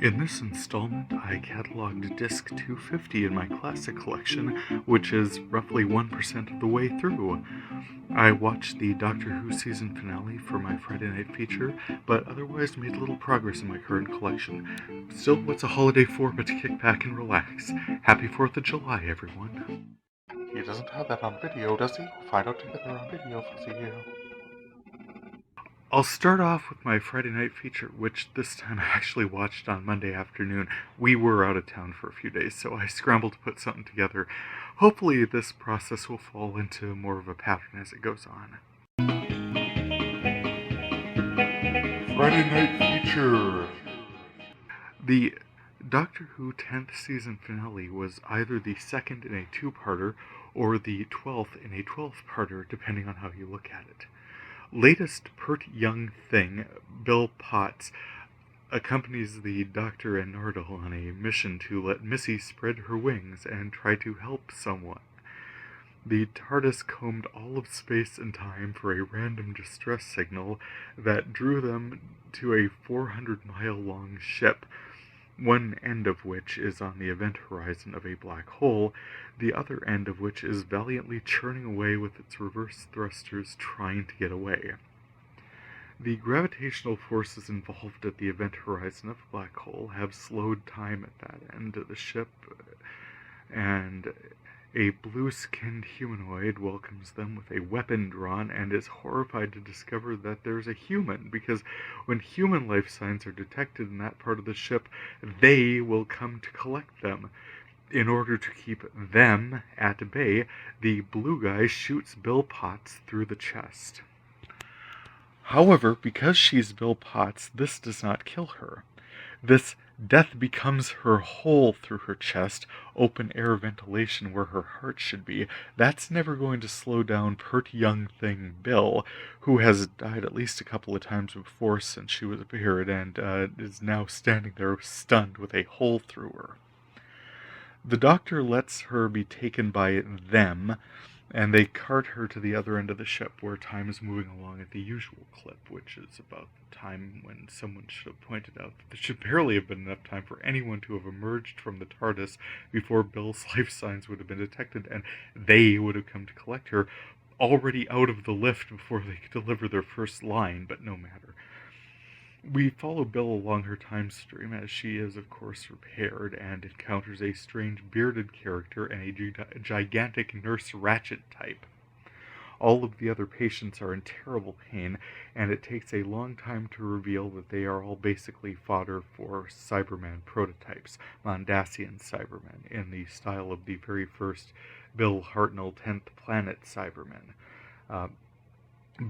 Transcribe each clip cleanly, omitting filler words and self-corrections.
In this installment, I cataloged disc 250 in my classic collection, which is roughly 1% of the way through. I watched the Doctor Who season finale for my Friday night feature, but otherwise made little progress in my current collection. Still, what's a holiday for but to kick back and relax? Happy 4th of July, everyone. He doesn't have that on video, does he? We'll find out together on video, Fuzzy. I'll start off with my Friday night feature, which this time I actually watched on Monday afternoon. We were out of town for a few days, so I scrambled to put something together. Hopefully this process will fall into more of a pattern as it goes on. Friday night feature. The Doctor Who 10th season finale was either the second in a two-parter or the 12th in a 12th-parter, depending on how you look at it. Latest pert young thing, Bill Potts, accompanies the Doctor and Nardole on a mission to let Missy spread her wings and try to help someone. The TARDIS combed all of space and time for a random distress signal that drew them to a 400-mile-long ship, one end of which is on the event horizon of a black hole, the other end of which is valiantly churning away with its reverse thrusters trying to get away. The gravitational forces involved at the event horizon of the black hole have slowed time at that end of the ship, and a blue-skinned humanoid welcomes them with a weapon drawn and is horrified to discover that there's a human, because when human life signs are detected in that part of the ship, they will come to collect them. In order to keep them at bay, the blue guy shoots Bill Potts through the chest. However, because she's Bill Potts, this does not kill her. This death becomes her hole through her chest, open air ventilation where her heart should be. That's never going to slow down pert young thing Bill, who has died at least a couple of times before since she was appeared, and is now standing there stunned with a hole through her. The Doctor lets her be taken by them, and they cart her to the other end of the ship, where time is moving along at the usual clip, which is about the time when someone should have pointed out that there should barely have been enough time for anyone to have emerged from the TARDIS before Bill's life signs would have been detected, and they would have come to collect her, already out of the lift before they could deliver their first line, but no matter. We follow Bill along her time stream as she is, of course, repaired and encounters a strange bearded character and a gigantic Nurse Ratched type. All of the other patients are in terrible pain, and it takes a long time to reveal that they are all basically fodder for Cyberman prototypes, Mondasian Cybermen, in the style of the very first Bill Hartnell 10th Planet Cybermen.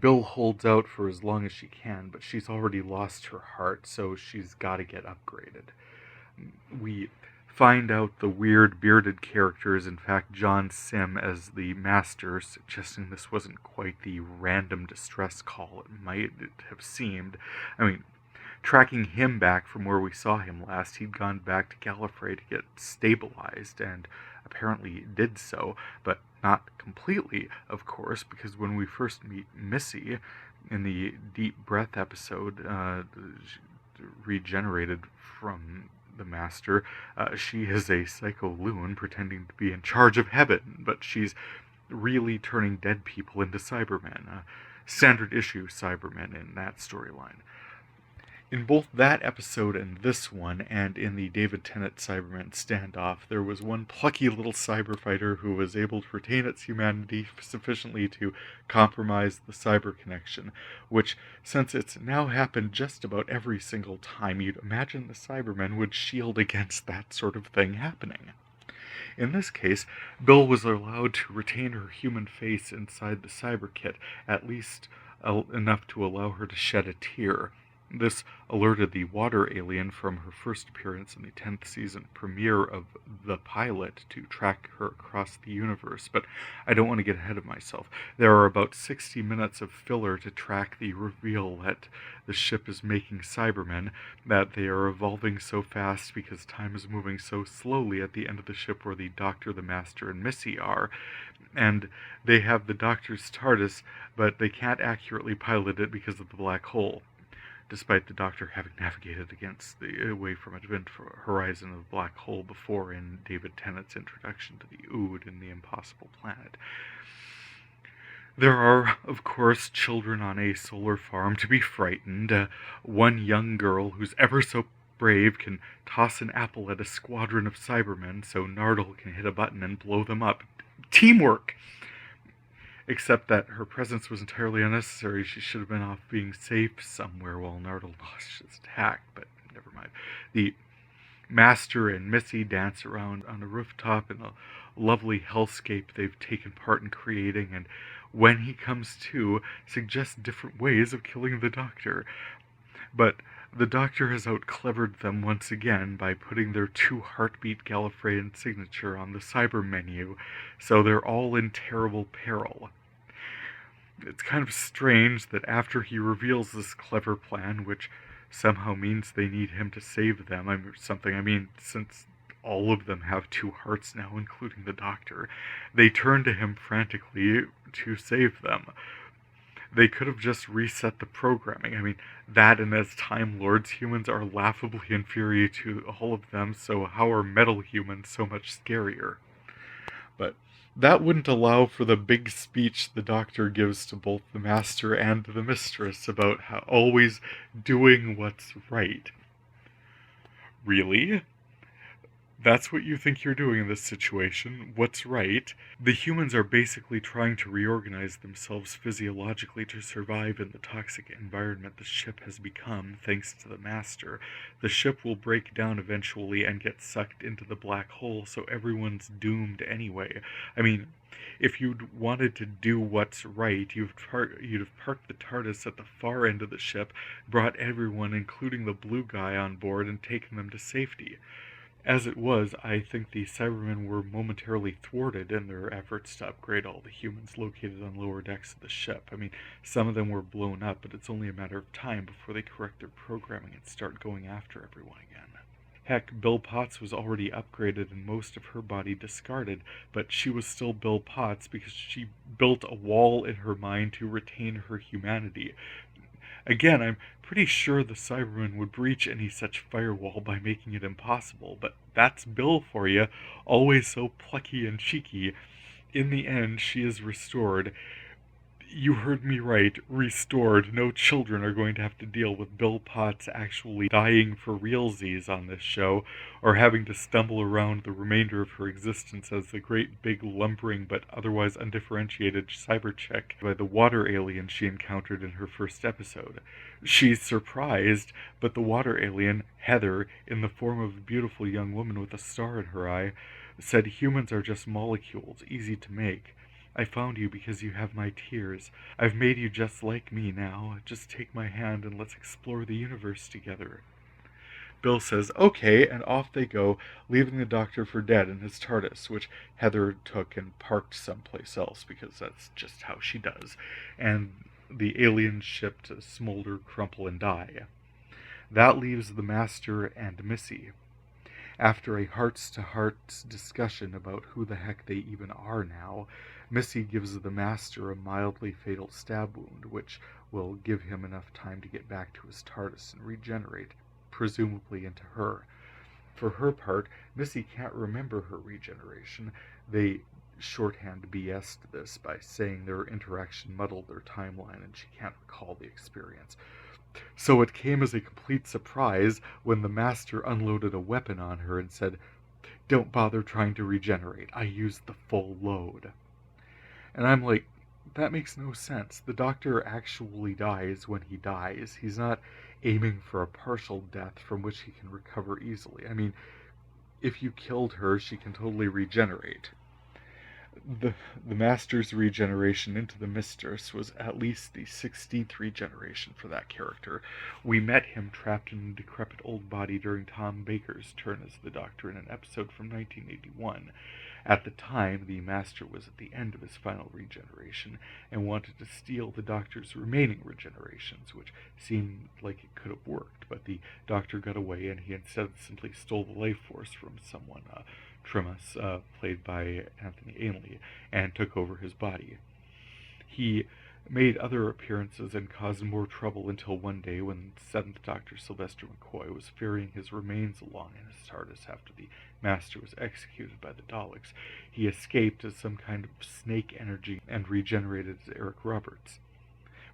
Bill holds out for as long as she can, but she's already lost her heart, so she's got to get upgraded. We find out the weird bearded character is in fact John Sim as the Master, suggesting this wasn't quite the random distress call it might have seemed. I mean, tracking him back from where we saw him last, he'd gone back to Gallifrey to get stabilized, and apparently did so, but not completely, of course, because when we first meet Missy in the Deep Breath episode, regenerated from the Master, she is a psycho loon pretending to be in charge of heaven, but she's really turning dead people into Cybermen, standard issue Cybermen in that storyline. In both that episode and this one, and in the David Tennant Cyberman standoff, there was one plucky little cyber fighter who was able to retain its humanity sufficiently to compromise the cyber connection, which, since it's now happened just about every single time, you'd imagine the Cybermen would shield against that sort of thing happening. In this case, Bill was allowed to retain her human face inside the cyber kit, at least enough to allow her to shed a tear. This alerted the water alien from her first appearance in the 10th season premiere of The Pilot to track her across the universe, but I don't want to get ahead of myself. There are about 60 minutes of filler to track the reveal that the ship is making Cybermen, that they are evolving so fast because time is moving so slowly at the end of the ship where the Doctor, the Master, and Missy are, and they have the Doctor's TARDIS, but they can't accurately pilot it because of the black hole. despite the Doctor having navigated away from an event horizon of the black hole before in David Tennant's introduction to the Ood in The Impossible Planet. There are, of course, children on a solar farm to be frightened. One young girl who's ever so brave can toss an apple at a squadron of Cybermen so Nardole can hit a button and blow them up. Teamwork! Except that her presence was entirely unnecessary. She should have been off being safe somewhere while Nardole launched his attack, but never mind. The Master and Missy dance around on a rooftop in a lovely hellscape they've taken part in creating, and when he comes to, suggests different ways of killing the Doctor. But the Doctor has out-clevered them once again by putting their 2-heartbeat Gallifreyan signature on the cyber menu, so they're all in terrible peril. It's kind of strange that after he reveals this clever plan, which somehow means they need him to save them, since all of them have 2 hearts now, including the Doctor, they turn to him frantically to save them. They could have just reset the programming. That and as Time Lords, humans are laughably inferior to all of them, so how are metal humans so much scarier? But that wouldn't allow for the big speech the Doctor gives to both the Master and the Mistress about how always doing what's right. Really? That's what you think you're doing in this situation? What's right? The humans are basically trying to reorganize themselves physiologically to survive in the toxic environment the ship has become, thanks to the Master. The ship will break down eventually and get sucked into the black hole, so everyone's doomed anyway. If you'd wanted to do what's right, you'd have parked the TARDIS at the far end of the ship, brought everyone, including the blue guy, on board and taken them to safety. As it was, I think the Cybermen were momentarily thwarted in their efforts to upgrade all the humans located on lower decks of the ship. Some of them were blown up, but it's only a matter of time before they correct their programming and start going after everyone again. Heck, Bill Potts was already upgraded and most of her body discarded, but she was still Bill Potts because she built a wall in her mind to retain her humanity. Again, I'm pretty sure the Cybermen would breach any such firewall by making it impossible, but that's Bill for you, always so plucky and cheeky. In the end, she is restored. You heard me right, restored. No children are going to have to deal with Bill Potts actually dying for realsies on this show, or having to stumble around the remainder of her existence as the great big lumbering but otherwise undifferentiated cyber chick by the water alien she encountered in her first episode. She's surprised, but the water alien, Heather, in the form of a beautiful young woman with a star in her eye, said humans are just molecules, easy to make. I found you because you have my tears. I've made you just like me now. Just take my hand and let's explore the universe together. Bill says, okay, and off they go, leaving the Doctor for dead in his TARDIS, which Heather took and parked someplace else, because that's just how she does, and the alien ship to smolder, crumple, and die. That leaves the Master and Missy. After a hearts-to-hearts discussion about who the heck they even are now, Missy gives the Master a mildly fatal stab wound, which will give him enough time to get back to his TARDIS and regenerate, presumably into her. For her part, Missy can't remember her regeneration. They shorthand BS'd this by saying their interaction muddled their timeline and she can't recall the experience. So it came as a complete surprise when the Master unloaded a weapon on her and said, "Don't bother trying to regenerate. I used the full load." And I'm like, that makes no sense. The Doctor actually dies when he dies. He's not aiming for a partial death from which he can recover easily. If you killed her, she can totally regenerate. The Master's regeneration into the Mistress was at least the 16th regeneration for that character. We met him trapped in a decrepit old body during Tom Baker's turn as the Doctor in an episode from 1981. At the time, the Master was at the end of his final regeneration and wanted to steal the Doctor's remaining regenerations, which seemed like it could have worked, but the Doctor got away and he instead simply stole the life force from someone, Trimus, played by Anthony Ainley, and took over his body. He made other appearances and caused more trouble until one day when 7th Doctor Sylvester McCoy was ferrying his remains along in his TARDIS after the Master was executed by the Daleks. He escaped as some kind of snake energy and regenerated as Eric Roberts.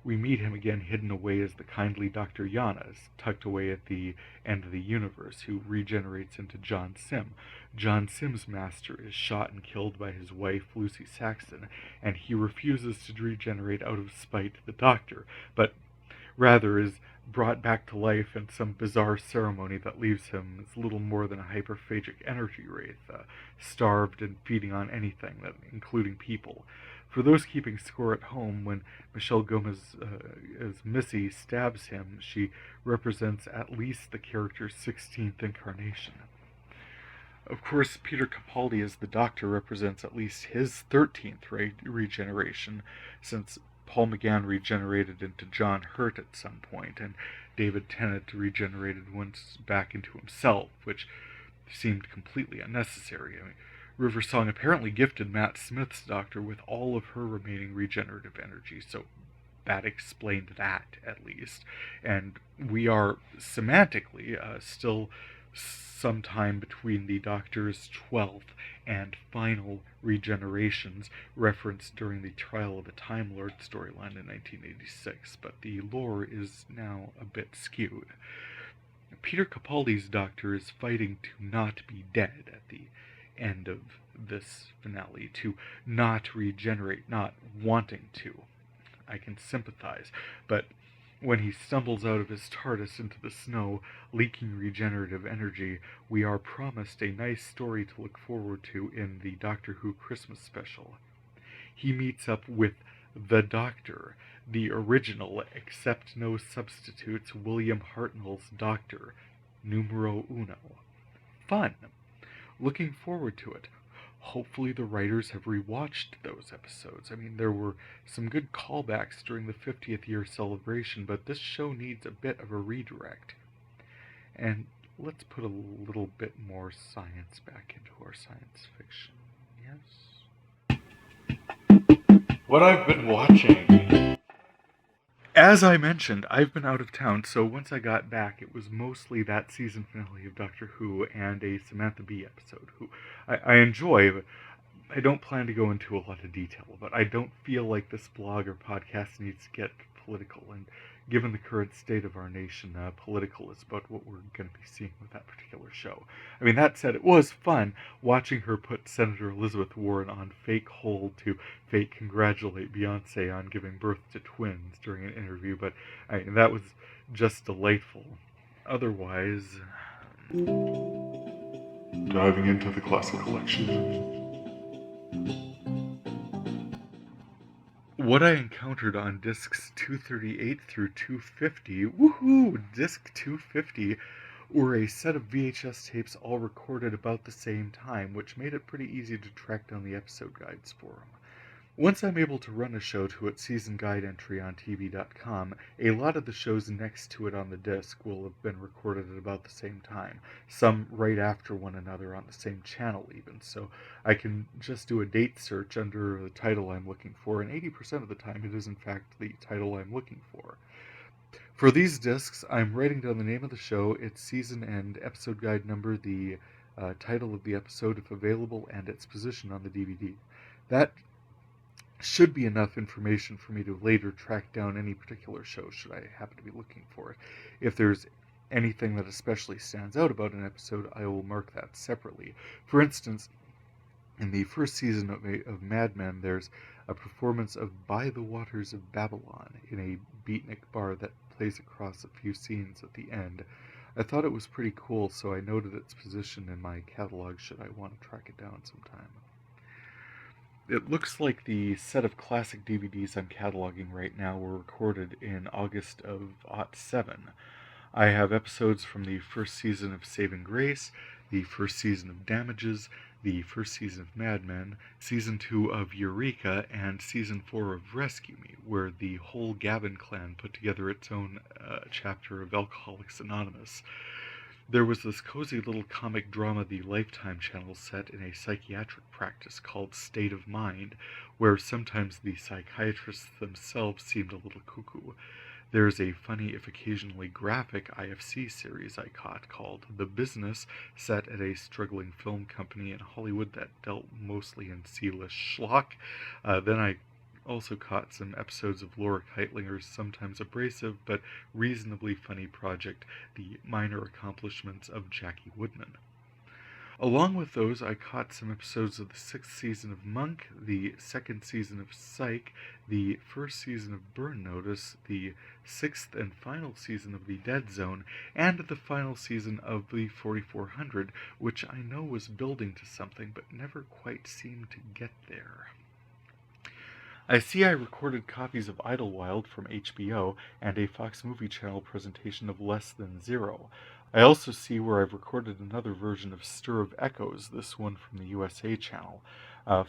We meet him again hidden away as the kindly Dr. Yanas, tucked away at the end of the universe, who regenerates into John Sim. John Sim's master is shot and killed by his wife, Lucy Saxon, and he refuses to regenerate out of spite to the Doctor, but rather is brought back to life in some bizarre ceremony that leaves him as little more than a hyperphagic energy wraith, starved and feeding on anything, including people. For those keeping score at home, when Michelle Gomez as Missy stabs him, she represents at least the character's 16th incarnation. Of course, Peter Capaldi as the Doctor represents at least his 13th regeneration, since Paul McGann regenerated into John Hurt at some point, and David Tennant regenerated once back into himself, which seemed completely unnecessary. River Song apparently gifted Matt Smith's Doctor with all of her remaining regenerative energy, so that explained that, at least. And we are semantically still sometime between the Doctor's 12th and final regenerations referenced during the Trial of the Time Lord storyline in 1986, but the lore is now a bit skewed. Peter Capaldi's Doctor is fighting to not be dead at the end of this finale, to not regenerate, not wanting to. I can sympathize, but when he stumbles out of his TARDIS into the snow, leaking regenerative energy, we are promised a nice story to look forward to in the Doctor Who Christmas special. He meets up with the Doctor, the original, except no substitutes, William Hartnell's Doctor, numero uno. Fun. Looking forward to it. Hopefully the writers have rewatched those episodes. I mean, there were some good callbacks during the 50th year celebration, but this show needs a bit of a redirect. And let's put a little bit more science back into our science fiction. Yes? What I've been watching. As I mentioned, I've been out of town, so once I got back, it was mostly that season finale of Doctor Who and a Samantha Bee episode, who I enjoy, but I don't plan to go into a lot of detail. But I don't feel like this blog or podcast needs to get political, and given the current state of our nation, political is about what we're going to be seeing with that particular show. I mean, that said, it was fun watching her put Senator Elizabeth Warren on fake hold to fake congratulate Beyonce on giving birth to twins during an interview, but that was just delightful. Otherwise, diving into the classic collection. What I encountered on discs 238 through 250, woohoo, disc 250, were a set of VHS tapes all recorded about the same time, which made it pretty easy to track down the episode guides for them. Once I'm able to run a show to its season guide entry on TV.com, a lot of the shows next to it on the disc will have been recorded at about the same time, some right after one another on the same channel even, so I can just do a date search under the title I'm looking for, and 80% of the time it is in fact the title I'm looking for. For these discs, I'm writing down the name of the show, its season and episode guide number, the title of the episode if available, and its position on the DVD. That should be enough information for me to later track down any particular show should I happen to be looking for it. If there's anything that especially stands out about an episode, I will mark that separately. For instance, in the first season of Mad Men, there's a performance of By the Waters of Babylon in a beatnik bar that plays across a few scenes at the end. I thought it was pretty cool, so I noted its position in my catalog should I want to track it down sometime. It looks like the set of classic DVDs I'm cataloging right now were recorded in August of '07. I have episodes from the first season of Saving Grace, the first season of Damages, the first season of Mad Men, season 2 of Eureka, and season 4 of Rescue Me, where the whole Gavin clan put together its own chapter of Alcoholics Anonymous. There was this cozy little comic drama the Lifetime channel set in a psychiatric practice called State of Mind, where sometimes the psychiatrists themselves seemed a little cuckoo. There's a funny, if occasionally graphic, IFC series I caught called The Business, set at a struggling film company in Hollywood that dealt mostly in C-list schlock. Then I also caught some episodes of Laura Keitlinger's sometimes abrasive but reasonably funny project, The Minor Accomplishments of Jackie Woodman. Along with those, I caught some episodes of the 6th season of Monk, the 2nd season of Psych, the 1st season of Burn Notice, the 6th and final season of The Dead Zone, and the final season of the 4400, which I know was building to something but never quite seemed to get there. I see I recorded copies of Idlewild from HBO and a Fox Movie Channel presentation of Less Than Zero. I also see where I've recorded another version of Stir of Echoes, this one from the USA Channel.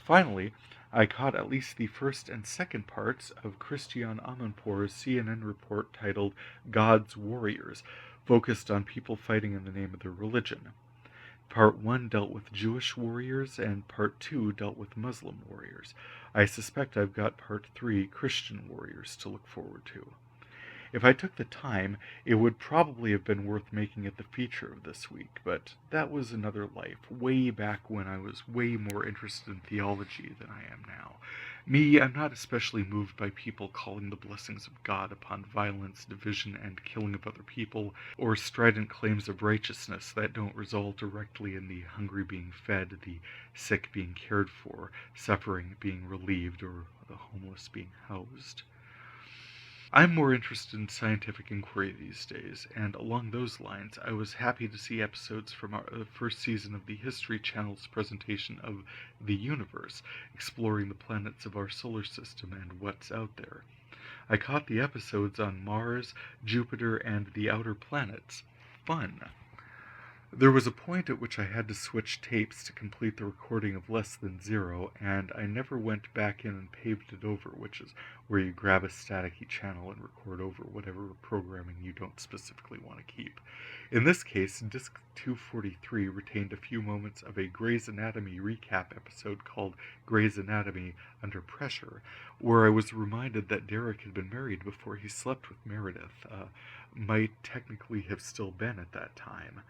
Finally, I caught at least the first and second parts of Christian Amanpour's CNN report titled God's Warriors, focused on people fighting in the name of their religion. Part 1 dealt with Jewish warriors, and Part 2 dealt with Muslim warriors. I suspect I've got Part 3, Christian warriors, to look forward to. If I took the time, it would probably have been worth making it the feature of this week, but that was another life, way back when I was way more interested in theology than I am now. Me, I'm not especially moved by people calling the blessings of God upon violence, division, and killing of other people, or strident claims of righteousness that don't result directly in the hungry being fed, the sick being cared for, suffering being relieved, or the homeless being housed. I'm more interested in scientific inquiry these days, and along those lines, I was happy to see episodes from the first season of the History Channel's presentation of The Universe, exploring the planets of our solar system and what's out there. I caught the episodes on Mars, Jupiter, and the outer planets. Fun. There was a point at which I had to switch tapes to complete the recording of Less Than Zero, and I never went back in and paved it over, which is where you grab a staticky channel and record over whatever programming you don't specifically want to keep. In this case, Disc 243 retained a few moments of a Grey's Anatomy recap episode called Grey's Anatomy Under Pressure, where I was reminded that Derek had been married before he slept with Meredith, might technically have still been at that time,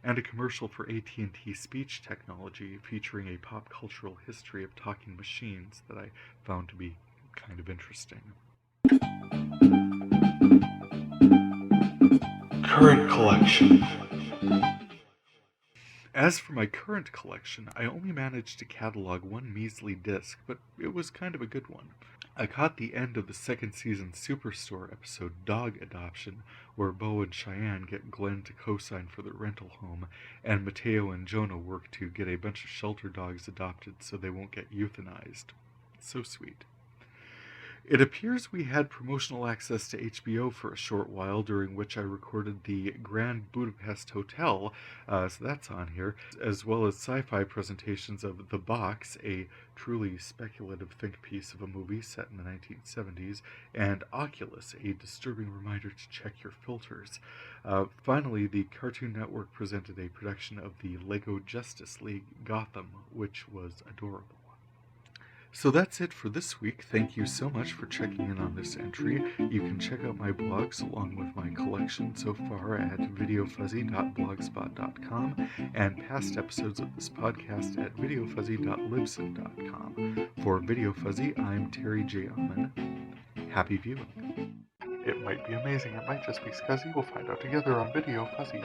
and a commercial for AT&T speech technology featuring a pop cultural history of talking machines that I found to be kind of interesting. Current collection. As for my current collection, I only managed to catalog one measly disc, but it was kind of a good one. I caught the end of the second season Superstore episode Dog Adoption, where Bo and Cheyenne get Glenn to co-sign for their rental home, and Mateo and Jonah work to get a bunch of shelter dogs adopted so they won't get euthanized. So sweet. It appears we had promotional access to HBO for a short while, during which I recorded the Grand Budapest Hotel, so that's on here, as well as sci-fi presentations of The Box, a truly speculative think piece of a movie set in the 1970s, and Oculus, a disturbing reminder to check your filters. Finally, the Cartoon Network presented a production of the Lego Justice League Gotham, which was adorable. So that's it for this week. Thank you so much for checking in on this entry. You can check out my blogs along with my collection so far at videofuzzy.blogspot.com and past episodes of this podcast at videofuzzy.libsyn.com. For Video Fuzzy, I'm Terry J. Ullman. Happy viewing. It might be amazing, it might just be scuzzy. We'll find out together on Video Fuzzy.